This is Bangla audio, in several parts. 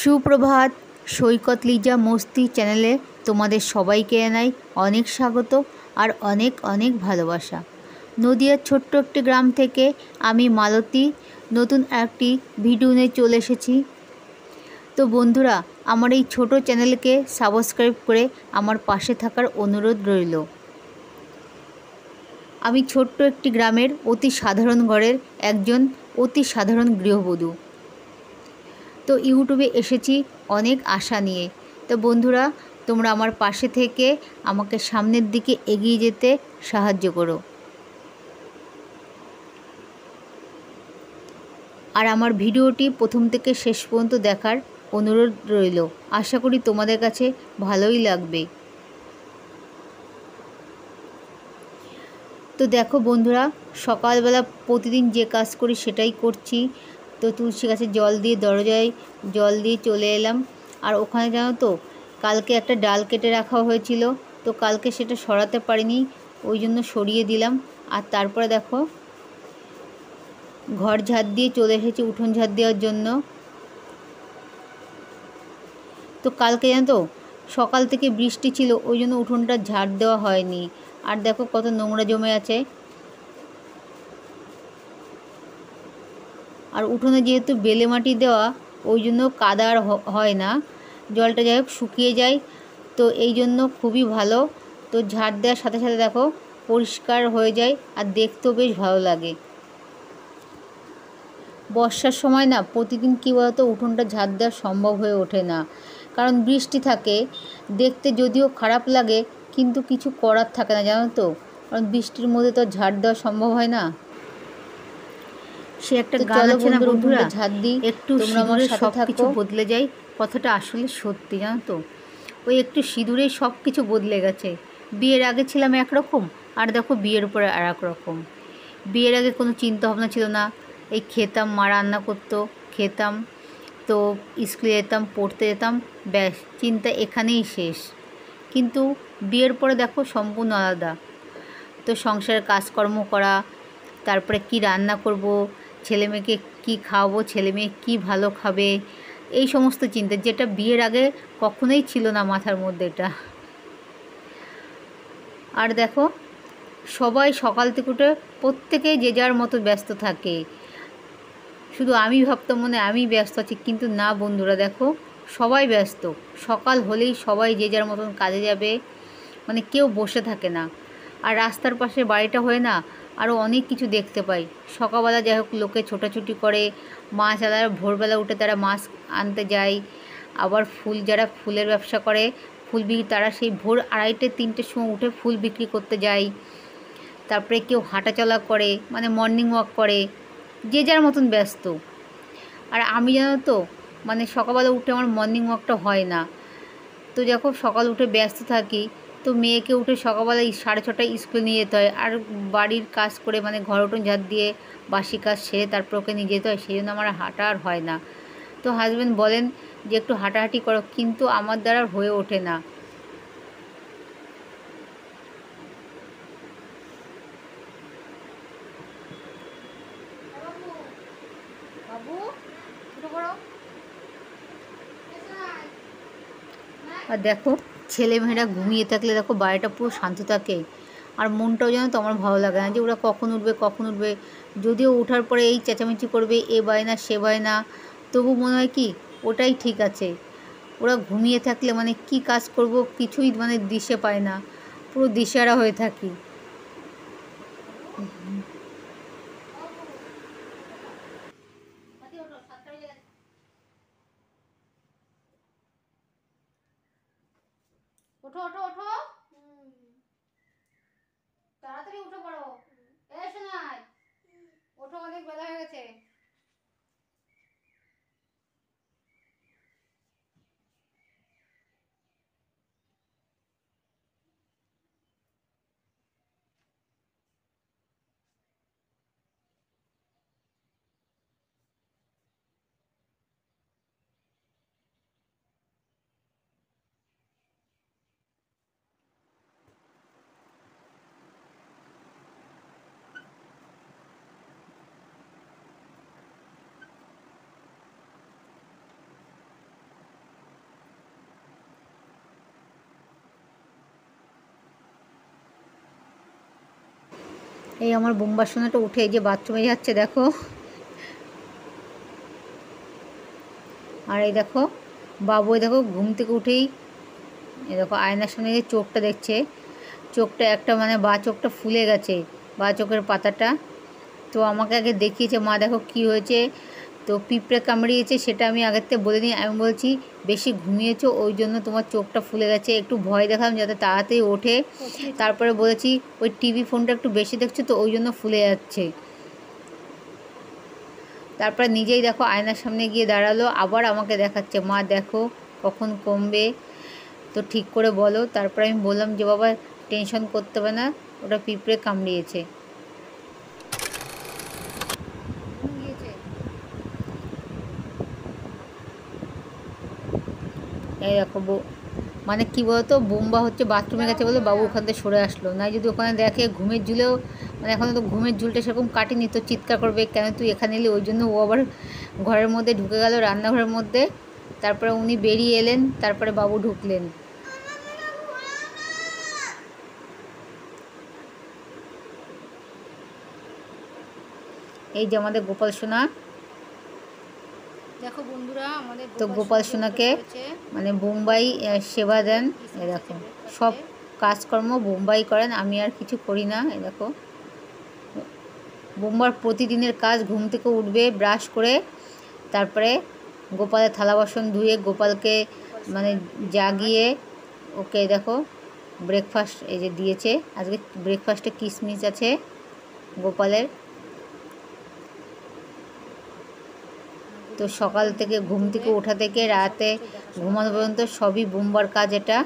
সুপ্রভাত। সৈকত লিজা মস্তি চ্যানেলে তোমাদের সবাইকে জানাই অনেক স্বাগত আর অনেক অনেক ভালোবাসা। নদিয়ার ছোট্ট একটি গ্রাম থেকে আমি মালতী নতুন একটি ভিডিও নিয়ে চলে এসেছি। তো বন্ধুরা, আমার এই ছোট চ্যানেলকে সাবস্ক্রাইব করে আমার পাশে থাকার অনুরোধ রইল। আমি ছোট্ট একটি গ্রামের অতি সাধারণ ঘরের একজন অতি সাধারণ গৃহবধূ। তো ইউটিউবে এসেছি অনেক আশা নিয়ে। তো বন্ধুরা, তোমরা আমার পাশে থেকে আমাকে সামনের দিকে এগিয়ে যেতে সাহায্য করো। আর আমার ভিডিওটি প্রথম থেকে শেষ পর্যন্ত দেখার অনুরোধ রইল। আশা করি তোমাদের কাছে ভালোই লাগবে। তো দেখো বন্ধুরা, সকালবেলা প্রতিদিন যে কাজ করি সেটাই করছি। তো তুলসী গাছে জল দিয়ে দরজায় জল দিয়ে চলে এলাম। আর ওখানে জানো তো, কালকে একটা ডাল কেটে রাখা হয়েছিল, তো কালকে সেটা সরাতে পারিনি, ওই জন্য সরিয়ে দিলাম। আর তারপরে দেখো, ঘর ঝাড় দিয়ে চলে এসেছি উঠোন ঝাড় দেওয়ার জন্য। তো কালকে জানো তো, সকাল থেকে বৃষ্টি ছিল, ওই জন্য উঠোনটা ঝাড় দেওয়া হয়নি। আর দেখো কত নোংরা জমে আছে। আর উঠোনে যেহেতু বেলে মাটি দেওয়া, ওই জন্য কাদা আর হয় না, জলটা যাই হোক শুকিয়ে যায়। তো এই জন্য খুবই ভালো। তো ঝাড় দেওয়ার সাথে সাথে দেখো পরিষ্কার হয়ে যায় আর দেখতেও বেশ ভালো লাগে। বর্ষার সময় না প্রতিদিন কী বলতো, উঠোনটা ঝাড় দেওয়া সম্ভব হয়ে ওঠে না, কারণ বৃষ্টি থাকে। দেখতে যদিও খারাপ লাগে, কিন্তু কিছু করার থাকে না জানো তো, কারণ বৃষ্টির মধ্যে তো ঝাড় দেওয়া সম্ভব হয় না। সে একটা গান আছে না বন্ধুরা, ঝাড় দিই একটু সিঁদুরে সব কিছু বদলে যায়। কথাটা আসলে সত্যি জানো তো, ওই একটু সিঁদুরেই সব কিছু বদলে গেছে। বিয়ের আগে ছিলাম একরকম, আর দেখো বিয়ের উপরে আর এক রকম। বিয়ের আগে কোনো চিন্তা ভাবনা ছিল না, এই খেতাম, মা রান্না করতো, খেতাম, তো স্কুলে যেতাম, পড়তে যেতাম, ব্যাস, চিন্তা এখানেই শেষ। কিন্তু বিয়ের পরে দেখো সম্পূর্ণ আলাদা। তো সংসারের কাজকর্ম করা, তারপরে কি রান্না করব, ছেলে মেয়েকে কী খাওয়াবো, ছেলে মেয়ে কী ভালো খাবে, এই সমস্ত চিন্তা, যেটা বিয়ের আগে কখনোই ছিল না মাথার মধ্যে এটা। আর দেখো, সবাই সকাল থেকে উঠে প্রত্যেকেই যে যার মতো ব্যস্ত থাকে। শুধু আমি ভাবতাম মনে আমি ব্যস্ত আছি, কিন্তু না বন্ধুরা, দেখো সবাই ব্যস্ত। সকাল হলেই সবাই যে যার মতন কাজে যাবে, মানে কেউ বসে থাকে না। আর রাস্তার পাশে বাড়িটা হয়ে না, আরও অনেক কিছু দেখতে পাই। সকালবেলা যাই হোক লোকে ছোটাছুটি করে, মাছ আলাদা ভোরবেলা উঠে তারা মাছ আনতে যায়। আবার ফুল, যারা ফুলের ব্যবসা করে, ফুল বিক্রি, তারা সেই ভোর 2:30-3টের সময় উঠে ফুল বিক্রি করতে যায়। তারপরে কেউ হাঁটাচলা করে, মানে মর্নিং ওয়াক করে, যে যার মতন ব্যস্ত। আর আমি জানো তো, মানে সকালবেলা উঠে আমার মর্নিং ওয়াকটা হয় না। তো যখন সকাল উঠে ব্যস্ত থাকি, তো মেয়েকে উঠে সকালবেলা 6:30টায় স্কুলে নিয়ে যেতে হয়। আর বাড়ির কাজ করে, মানে ঘর উঠোন ঝাড় দিয়ে বাসি কাজ সেরে তারপর ওকে নিয়ে যেতে হয়, সেই জন্য আমার হাঁটা আর হয় না। তো হাজব্যান্ড বলেন যে একটু হাঁটাহাঁটি করো, কিন্তু আমার দ্বারা হয়ে ওঠে না। আর দেখো ছেলেমেয়েরা ঘুমিয়ে থাকলে দেখো বাড়িটা পুরো শান্ত থাকে। আর মনটাও যেন তো আমার ভালো লাগে না, যে ওরা কখন উঠবে কখন উঠবে। যদিও ওঠার পরে এই চেঁচামেচি করবে, এ বায়না সে বায়না, তবু মনে হয় কি ওটাই ঠিক আছে। ওরা ঘুমিয়ে থাকলে মানে কি কাজ করব কিছুই মানে দিশে পায় না, পুরো দিশেহারা হয়ে থাকি। ওঠো ওঠো ওঠো, তাড়াতাড়ি উঠে পড়ো। এই শোনাই, ওঠো, অনেক বেলা হয়ে গেছে। এই আমার বোম্বার সোনাটা উঠে এই যে বাথরুমে যাচ্ছে দেখো। আর এই দেখো বাবু, দেখো ঘুম থেকে উঠেই এই দেখো আয়নার সামনে যে চোখটা দেখছে, চোখটা একটা মানে বা চোখটা ফুলে গেছে, বা চোখের পাতাটা। তো আমাকে আগে দেখিয়েছে, মা দেখো কি হয়েছে। তো পিঁপড়ে কামড়িয়েছে, সেটা আমি আগের থেকে বলে নিই। আমি বলছি বেশি ঘুমিয়েছো ওই জন্য তোমার চোখটা ফুলে গেছে, একটু ভয় দেখালাম যাতে তাড়াতাড়ি ওঠে। তারপরে বলেছি ওই টিভি ফোনটা একটু বেশি দেখছো তো ওই জন্য ফুলে যাচ্ছে। তারপরে নিজেই দেখো আয়নার সামনে গিয়ে দাঁড়ালো, আবার আমাকে দেখাচ্ছে, মা দেখো কখন কমবে, তো ঠিক করে বলো। তারপরে আমি বললাম যে বাবা টেনশন করতে হবে না, ওটা পিঁপড়ে কামড়িয়েছে। এই দেখো মানে কী বলতো, বোম্বা হচ্ছে বাথরুমে গেছে বলে বাবু ওখান থেকে সরে আসলো, না যদি ওখানে দেখে ঘুমের ঝুলেও, মানে এখন তো ঘুমের ঝুলটা সেরকম কাটেনি, তো চিৎকার করবে কেন তুই এখানে এলি, ওই জন্য ও আবার ঘরের মধ্যে ঢুকে গেল রান্নাঘরের মধ্যে। তারপরে উনি বেরিয়ে এলেন, তারপরে বাবু ঢুকলেন। এই যে আমাদের গোপাল সোনা, দেখো বন্ধুরা আমাদের তো গোপাল সোনাকে মানে বোম্বাই সেবা দেন। এ দেখো সব কাজকর্ম বোম্বাই করেন, আমি আর কিছু করি না। এ দেখো বোম্বার প্রতিদিনের কাজ, ঘুম থেকে উঠবে ব্রাশ করে, তারপরে গোপালের থালা বাসন ধুয়ে গোপালকে মানে জাগিয়ে ওকে দেখো ব্রেকফাস্ট এই যে দিয়েছে। আজকে ব্রেকফাস্টে কিশমিশ আছে গোপালের। তো সকাল থেকে ঘুম থেকে ওঠা থেকে রাতে ঘুমানো পর্যন্ত সবই বোম্বার কাজ এটা।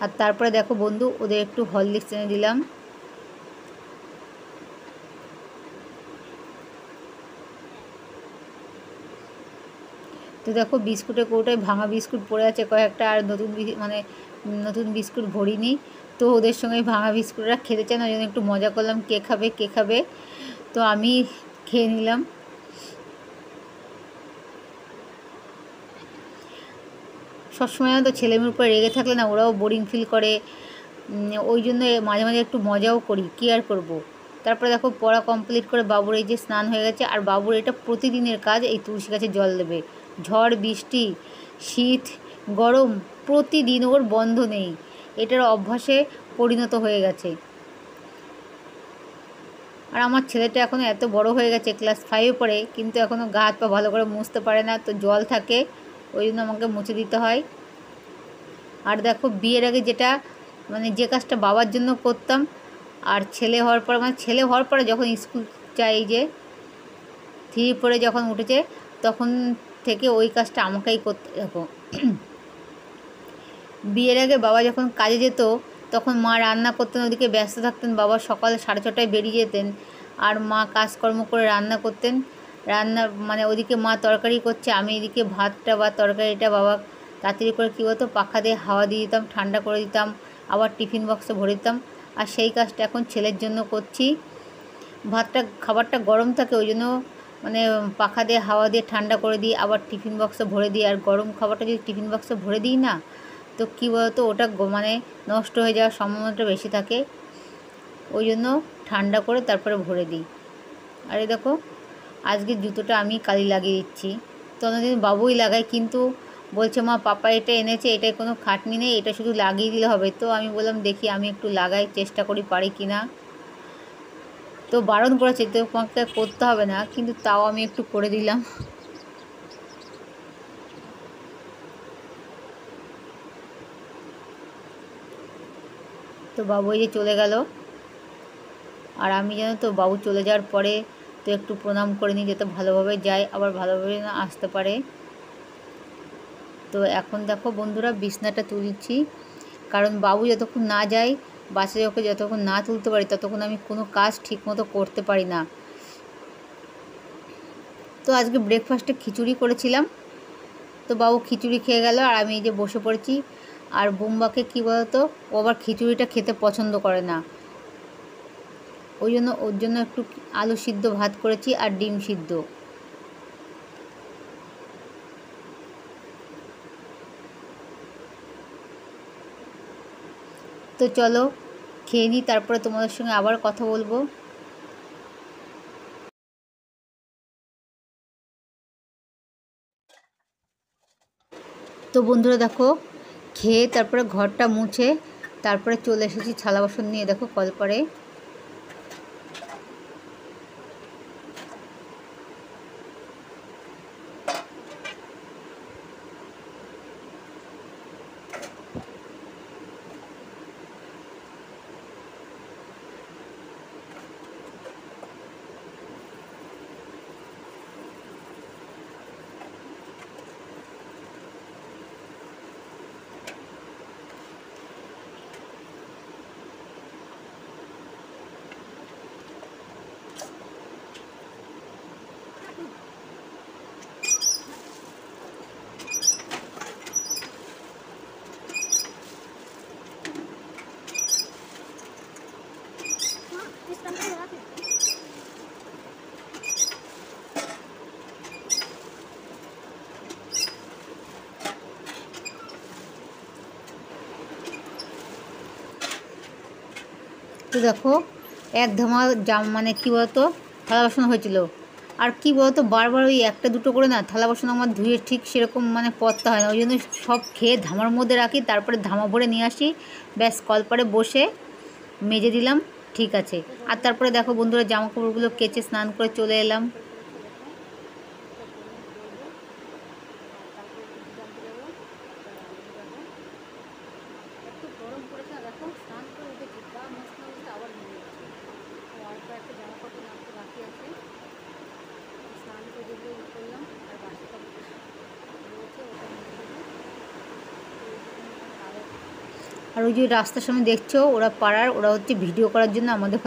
আর তারপরে দেখো বন্ধু ওদের একটু হরলিক্স এনে দিলাম। তো দেখো বিস্কুটের কৌটায় ভাঙা বিস্কুট পড়ে আছে কয়েকটা, আর নতুন বিস্কুট ভরিনি। তো ওদের সঙ্গে ভাঙা বিস্কুটরা খেতে চায় না, ওই জন্য একটু মজা করলাম কে খাবে কে খাবে, তো আমি খেয়ে নিলাম। সবসময় তো ছেলেমেয়ের উপর রেগে থাকলে না ওরাও বোরিং ফিল করে, ওই জন্য মাঝে মাঝে একটু মজাও করি, কী আর করবো। তারপরে দেখো পড়া কমপ্লিট করে বাবুর এই যে স্নান হয়ে গেছে, আর বাবুর এটা প্রতিদিনের কাজ, এই তুলসী গাছে জল দেবে। ঝড় বৃষ্টি শীত গরম প্রতিদিন ওর বন্ধ নেই, এটার অভ্যাসে পরিণত হয়ে গেছে। আর আমার ছেলেটা এখনও এত বড় হয়ে গেছে, ক্লাস 5-এ পড়ে, কিন্তু এখনও গা হাত পা ভালো করে মুছতে পারে না, তো জল থাকে ওই জন্য আমাকে মুছে দিতে হয়। আর দেখো বিয়ের আগে যেটা মানে যে কাজটা বাবার জন্য করতাম, আর ছেলে হওয়ার পর মানে ছেলে হওয়ার পরে যখন স্কুল চাই যে 3 পড়ে যখন উঠেছে তখন থেকে ওই কাজটা আমাকেই করতে দেখো। বিয়ের আগে বাবা যখন কাজে যেত তখন মা রান্না করতেন, ওদিকে ব্যস্ত থাকতেন, বাবা সকাল 6:30টায় বেরিয়ে যেতেন, আর মা কাজকর্ম করে রান্না করতেন। রান্না মানে ওদিকে মা তরকারি করছে, আমি এদিকে ভাতটা বা তরকারিটা বাবা তাড়াতাড়ি করে কী বলতো পাখা দিয়ে হাওয়া দিয়ে দিতাম, ঠান্ডা করে দিতাম, আবার টিফিন বক্সে ভরে দিতাম। আর সেই কাজটা এখন ছেলের জন্য করছি। খাবারটা গরম থাকে ওই জন্য মানে পাখা দিয়ে হাওয়া দিয়ে ঠান্ডা করে দিই, আবার টিফিন বক্সে ভরে দিই। আর গরম খাবারটা যদি টিফিন বক্সে ভরে দিই না, তো কী বলতো ওটা মানে নষ্ট হয়ে যাওয়ার সম্ভাবনাটা বেশি থাকে, ওই জন্য ঠান্ডা করে তারপরে ভরে দিই। আর এই দেখো আজকে জুতোটা আমি কালি লাগিয়ে দিচ্ছি, তো অন্যদিন বাবুই লাগায়, কিন্তু বলছে মা পাপা এটা এনেছে, এটায় কোনো খাটনি নেই, এটা শুধু লাগিয়ে দিলে হবে। তো আমি বললাম দেখি আমি একটু লাগাই, চেষ্টা করি পারি কি না। তো বারণ করেছে তো তোমাকে করতে হবে না, কিন্তু তাও আমি একটু করে দিলাম। তো বাবু এই যে চলে গেল, আর আমি জানো তো বাবু চলে যাওয়ার পরে তো একটু প্রণাম করে নিই যাতে ভালোভাবে যায়, আবার ভালোভাবে না আসতে পারে। তো এখন দেখো বন্ধুরা বিছনাটা তুলছি, কারণ বাবু যতক্ষণ না যায়, বাচ্চাকে যতক্ষণ না তুলতে পারি ততক্ষণ আমি কোনো কাজ ঠিকমতো করতে পারি না। তো আজকে ব্রেকফাস্টে খিচুড়ি করেছিলাম, তো বাবু খিচুড়ি খেয়ে গেল, আর আমি এই যে বসে পড়েছি। আর বোম্বাকে কী বলতো ও আবার খিচুড়িটা খেতে পছন্দ করে না, ওই জন্য ওর জন্য একটু আলু সিদ্ধ ভাত করেছি আর ডিম সিদ্ধ। তো চলো খেয়ে নিই, তারপরে তোমাদের সঙ্গে আবার কথা বলবো। তো বন্ধুরা দেখো, খেয়ে তারপরে ঘরটা মুছে তারপরে চলে এসেছি থালা বাসন নিয়ে, দেখো কলপারে। তো দেখো এক ধামা মানে কী বলতো থালা বাসন হয়েছিল, আর কি বলতো বারবার ওই একটা দুটো করে না থালা বাসন আমার ধুয়ে ঠিক সেরকম মানে পড়তে হয় না, ওই জন্য সব খেয়ে ধামার মধ্যে রাখি, তারপরে ধামা ভরে নিয়ে আসি, ব্যাস কলপারে বসে মেজে দিলাম, ঠিক আছে। আর তারপরে দেখো বন্ধুরা জামা কাপড়গুলো কেচে স্নান করে চলে এলাম। গরম পড়েছে না, দেখো স্নান করে উঠেছি, গা মশলা উঠে আবার ঘুরে যাচ্ছে। আর কয়েকটা জামা কাপড় নামতে বাকি আছে, স্নান করে যেগুলো ই করলাম, আর বাসি কাপড় রয়েছে ওটা নিয়ে দেবো। আর ওই যে রাস্তার সামনে দেখছো ওরা পাড়ার, ওরা হচ্ছে ভিডিও করার জন্য আমাদের